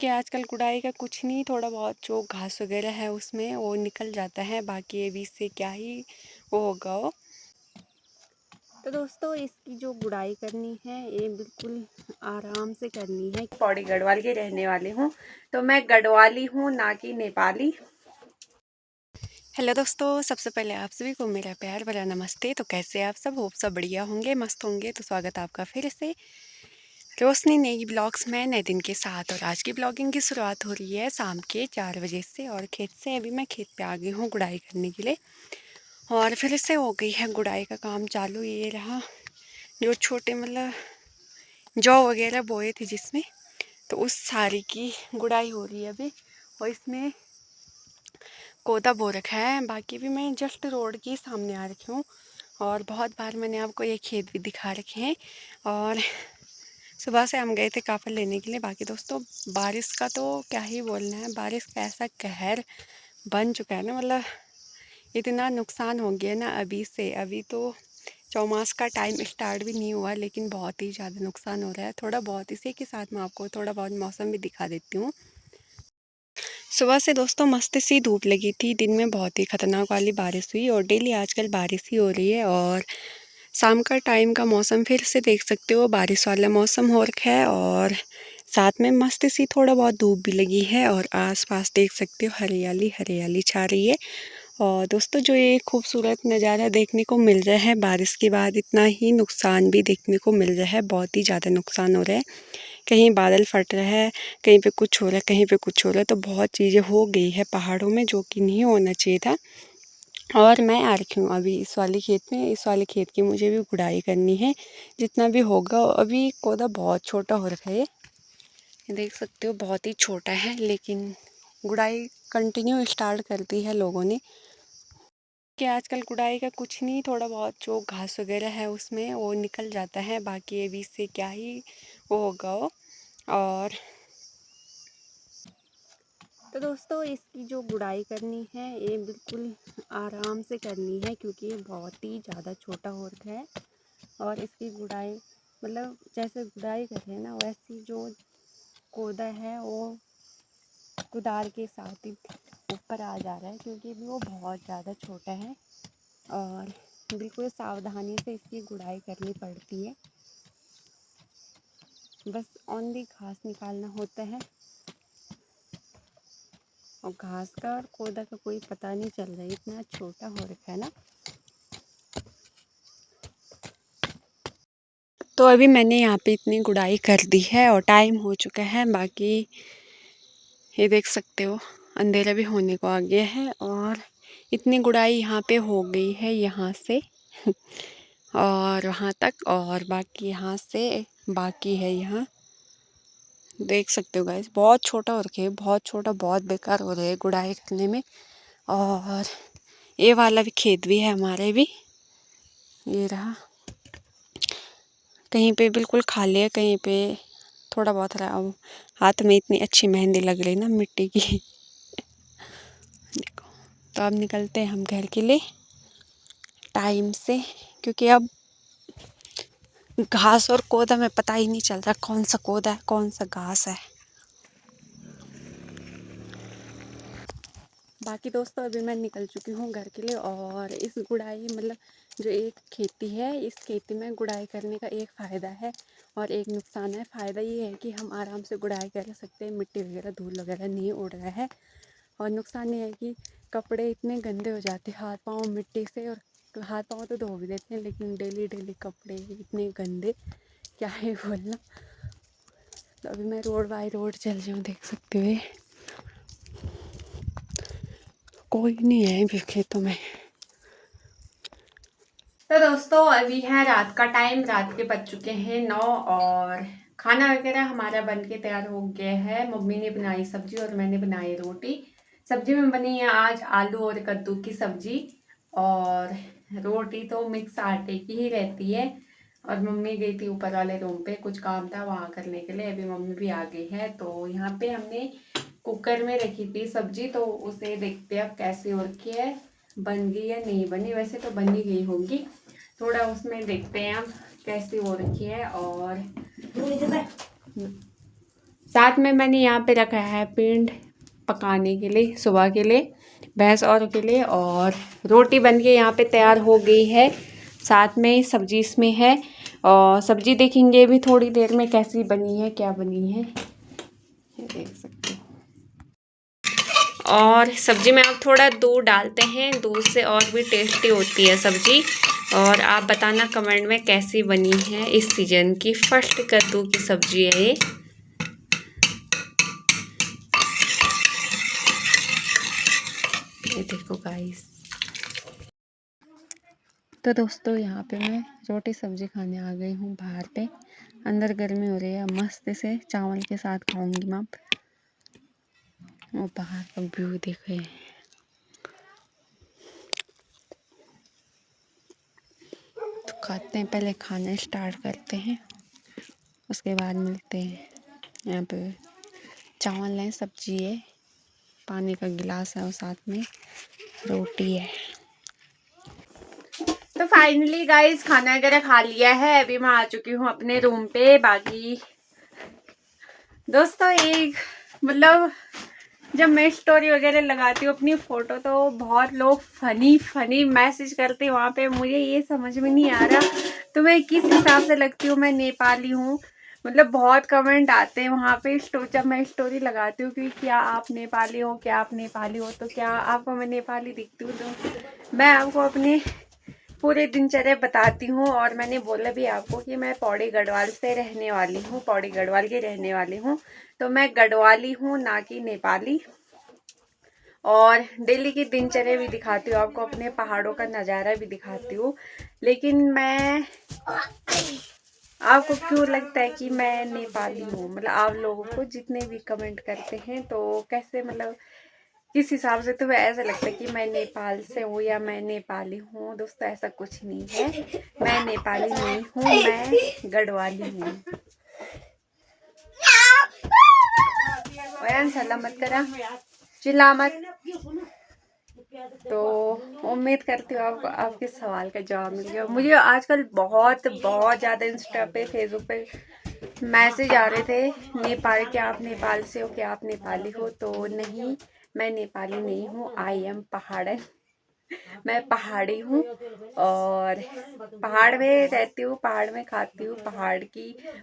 कि आजकल गुड़ाई का कुछ नहीं, थोड़ा बहुत जो घास वगैरह है उसमें वो निकल जाता है, बाकी अभी से क्या ही वो होगा वो। तो दोस्तों इसकी जो गुड़ाई करनी है ये बिल्कुल आराम से करनी है। पौड़ी गढ़वाल के रहने वाली हूँ, तो मैं गढ़वाली हूँ ना कि नेपाली। हेलो दोस्तों, सबसे पहले आप सभी को मेरा प्यार भरा नमस्ते। तो कैसे आप सब? होप सब बढ़िया होंगे, मस्त होंगे। तो स्वागत है आपका फिर से रोशनी नई ब्लॉग्स में नए दिन के साथ। और आज की ब्लॉगिंग की शुरुआत हो रही है शाम के 4 बजे से। और खेत से अभी मैं खेत पे आ गई हूँ गुड़ाई करने के लिए, और फिर से हो गई है गुड़ाई का काम चालू। ये रहा जो छोटे मतलब जौ वगैरह बोए थे जिसमें, तो उस सारी की गुड़ाई हो रही है अभी। और इसमें कोदा बो रखा है, बाकी भी मैं जस्ट रोड के सामने आ रखी हूँ। और बहुत बार मैंने आपको ये खेत भी दिखा रखे हैं। और सुबह से हम गए थे काफ़र लेने के लिए। बाकी दोस्तों बारिश का तो क्या ही बोलना है, बारिश का ऐसा कहर बन चुका है ना, मतलब इतना नुकसान हो गया ना अभी से। अभी तो चौमास का टाइम स्टार्ट भी नहीं हुआ, लेकिन बहुत ही ज़्यादा नुकसान हो रहा है। थोड़ा बहुत इसी के साथ मैं आपको थोड़ा बहुत मौसम भी दिखा देती हूँ। सुबह से दोस्तों मस्त सी धूप लगी थी, दिन में बहुत ही ख़तरनाक वाली बारिश हुई, और डेली आजकल बारिश ही हो रही है। और शाम का टाइम का मौसम फिर से देख सकते हो, बारिश वाला मौसम हो रखा है। और साथ में मस्त सी थोड़ा बहुत धूप भी लगी है, और आसपास देख सकते हो हरियाली हरियाली छा रही है। और दोस्तों जो ये खूबसूरत नज़ारा देखने को मिल रहा है, बारिश के बाद इतना ही नुकसान भी देखने को मिल रहा है। बहुत ही ज़्यादा नुकसान हो रहा है, कहीं बादल फट रहा है, कहीं पे कुछ हो रहा है, कहीं पे कुछ हो रहा है। तो बहुत चीज़ें हो गई है पहाड़ों में, जो कि नहीं होना चाहिए था। और मैं आ रखी हूँ अभी इस वाले खेत में। इस वाले खेत की मुझे भी गुड़ाई करनी है जितना भी होगा। अभी पौधा बहुत छोटा हो रखा है, ये देख सकते हो बहुत ही छोटा है, लेकिन गुड़ाई कंटिन्यू स्टार्ट कर दी है लोगों ने। कि आजकल गुड़ाई का कुछ नहीं, थोड़ा बहुत जो घास वगैरह है उसमें वो निकल जाता है, बाकी अभी से क्या ही वो होगा वो। और तो दोस्तों इसकी जो गुड़ाई करनी है ये बिल्कुल आराम से करनी है, क्योंकि ये बहुत ही ज़्यादा छोटा हो रखा है। और इसकी गुड़ाई मतलब जैसे गुड़ाई कर रहे हैं ना, वैसी जो कोदा है वो कुदाल के साथ ही ऊपर आ जा रहा है, क्योंकि अभी वो बहुत ज़्यादा छोटा है। और बिल्कुल सावधानी से इसकी गुड़ाई करनी पड़ती है, बस ओनली घास निकालना होता है। और घास का और कोदा का कोई पता नहीं चल रहा है, इतना छोटा हो रखा है ना। तो अभी मैंने यहाँ पे इतनी गुड़ाई कर दी है और टाइम हो चुका है। बाकी ये देख सकते हो अंधेरा भी होने को आ गया है, और इतनी गुड़ाई यहाँ पे हो गई है यहाँ से और वहाँ तक। और बाकी यहाँ से बाकी है, यहाँ देख सकते हो गाइस। बहुत छोटा हो रखे है, बहुत छोटा, बहुत बेकार हो रहा है गुड़ाई करने में। और ये वाला भी खेत भी है हमारे भी, ये रहा। कहीं पे बिल्कुल खाली है, कहीं पे थोड़ा बहुत रहा। अब हाथ में इतनी अच्छी मेहंदी लग रही ना मिट्टी की देखो। तो अब निकलते हैं हम घर के लिए टाइम से, क्योंकि अब घास और कोदा में पता ही नहीं चल रहा कौन सा कोदा है कौन सा घास है। बाकी दोस्तों अभी मैं निकल चुकी हूँ घर के लिए। और इस गुड़ाई मतलब जो एक खेती है, इस खेती में गुड़ाई करने का एक फ़ायदा है और एक नुकसान है। फ़ायदा ये है कि हम आराम से गुड़ाई कर सकते हैं, मिट्टी वगैरह धूल वगैरह नहीं उड़ रहा है। और नुकसान ये है कि कपड़े इतने गंदे हो जाते हैं हाथ पाँव मिट्टी से। और हाथ पाँव तो धो भी देते हैं, लेकिन डेली डेली कपड़े इतने गंदे, क्या है बोलना। तो अभी मैं रोड बाई रोड चल रही हूँ, देख सकते हुए कोई नहीं है अभी खेतों में। तो दोस्तों अभी है रात का टाइम, रात के बज चुके हैं 9। और खाना वगैरह हमारा बन के तैयार हो गया है। मम्मी ने बनाई सब्जी और मैंने बनाई रोटी। सब्जी में बनी है आज आलू और कद्दू की सब्जी, और रोटी तो मिक्स आटे की ही रहती है। और मम्मी गई थी ऊपर वाले रूम पे, कुछ काम था वहाँ करने के लिए। अभी मम्मी भी आ गई है। तो यहाँ पे हमने कुकर में रखी थी सब्जी, तो उसे देखते हैं अब कैसे हो रखी है, बन गई या नहीं बनी। वैसे तो बन ही गई होगी, थोड़ा उसमें देखते हैं अब कैसी हो रखी है। और साथ में मैंने यहाँ पे रखा है पिंड पकाने के लिए, सुबह के लिए, भैंस और के लिए। और रोटी बन के यहाँ पे तैयार हो गई है। साथ में सब्जी इसमें है और सब्जी देखेंगे भी थोड़ी देर में कैसी बनी है, क्या बनी है, ये देख सकते हो। और सब्जी में आप थोड़ा दूध डालते हैं, दूध से और भी टेस्टी होती है सब्जी। और आप बताना कमेंट में कैसी बनी है। इस सीजन की फर्स्ट कद्दू की सब्जी है ये। ये देखो गाइस। तो दोस्तों यहाँ पे मैं रोटी सब्जी खाने आ गई हूँ बाहर पे। अंदर गर्मी हो रही है, मस्त से चावल के साथ खाऊंगी मैं। वो बाहर का व्यू देखे, तो खाते हैं, पहले खाना स्टार्ट करते हैं, उसके बाद मिलते हैं। यहाँ पे चावल है, सब्जी है, पानी का गिलास है और साथ में रोटी है। तो फाइनली गाइस खाना वगैरह खा लिया है। अभी मैं आ चुकी हूँ अपने रूम पे। बाकी दोस्तों एक मतलब जब मैं स्टोरी वगैरह लगाती हूँ अपनी फोटो, तो बहुत लोग फनी मैसेज करते हैं वहाँ पे। मुझे ये समझ में नहीं आ रहा तो मैं किस हिसाब से लगती हूँ मैं नेपाली हूँ। मतलब बहुत कमेंट आते हैं वहाँ पे जब मैं स्टोरी लगाती हूँ कि क्या आप नेपाली हो, क्या आप नेपाली हो, तो क्या आपको मैं नेपाली दिखती हूँ। तो मैं आपको अपने पूरे दिनचर्या बताती हूँ। और मैंने बोला भी आपको कि मैं पौड़ी गढ़वाल से रहने वाली हूँ, पौड़ी गढ़वाल की रहने वाली हूँ। तो मैं गढ़वाली हूँ, ना कि नेपाली। और दिल्ली की दिनचर्या भी दिखाती हूँ आपको, अपने पहाड़ों का नज़ारा भी दिखाती हूँ। लेकिन मैं आपको क्यों लगता है कि मैं नेपाली हूँ? मतलब आप लोगों को जितने भी कमेंट करते हैं तो कैसे, मतलब किस हिसाब से तुम्हें ऐसा लगता है कि मैं नेपाल से हूँ या मैं नेपाली हूँ? दोस्तों ऐसा कुछ नहीं है, मैं नेपाली नहीं हूँ, मैं गढ़वाली हूँ। सलाम मत करा, चिल्ला मत। तो उम्मीद करती हूँ आपको आपके सवाल का जवाब मिल गया। मुझे आजकल बहुत ज़्यादा इंस्टा पे, फेसबुक पे मैसेज आ रहे थे नेपाल, क्या आप नेपाल से हो, क्या आप नेपाली हो? तो नहीं, मैं नेपाली नहीं हूँ, आई एम पहाड़न। मैं पहाड़ी हूँ और पहाड़ में रहती हूँ, पहाड़ में खाती हूँ,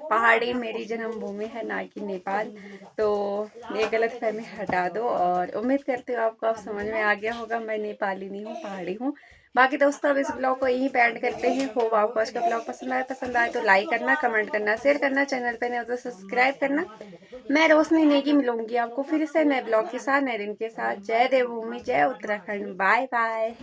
पहाड़ी मेरी जन्मभूमि है, ना कि नेपाल। तो ये गलतफहमी हटा दो। और उम्मीद करती हूँ आपको अब समझ में आ गया होगा, मैं नेपाली नहीं हूँ, पहाड़ी हूँ। बाकी दोस्तों अब इस ब्लॉग को यहीं पे एंड करते हैं। होप आपको आज का ब्लॉग पसंद आए तो लाइक करना, कमेंट करना, शेयर करना, चैनल पे नए हो तो सब्सक्राइब करना। मैं रोशनी नेगी मिलूंगी आपको फिर से नए ब्लॉग के साथ, नए दिन के साथ। जय देवभूमि, जय उत्तराखंड, बाय बाय।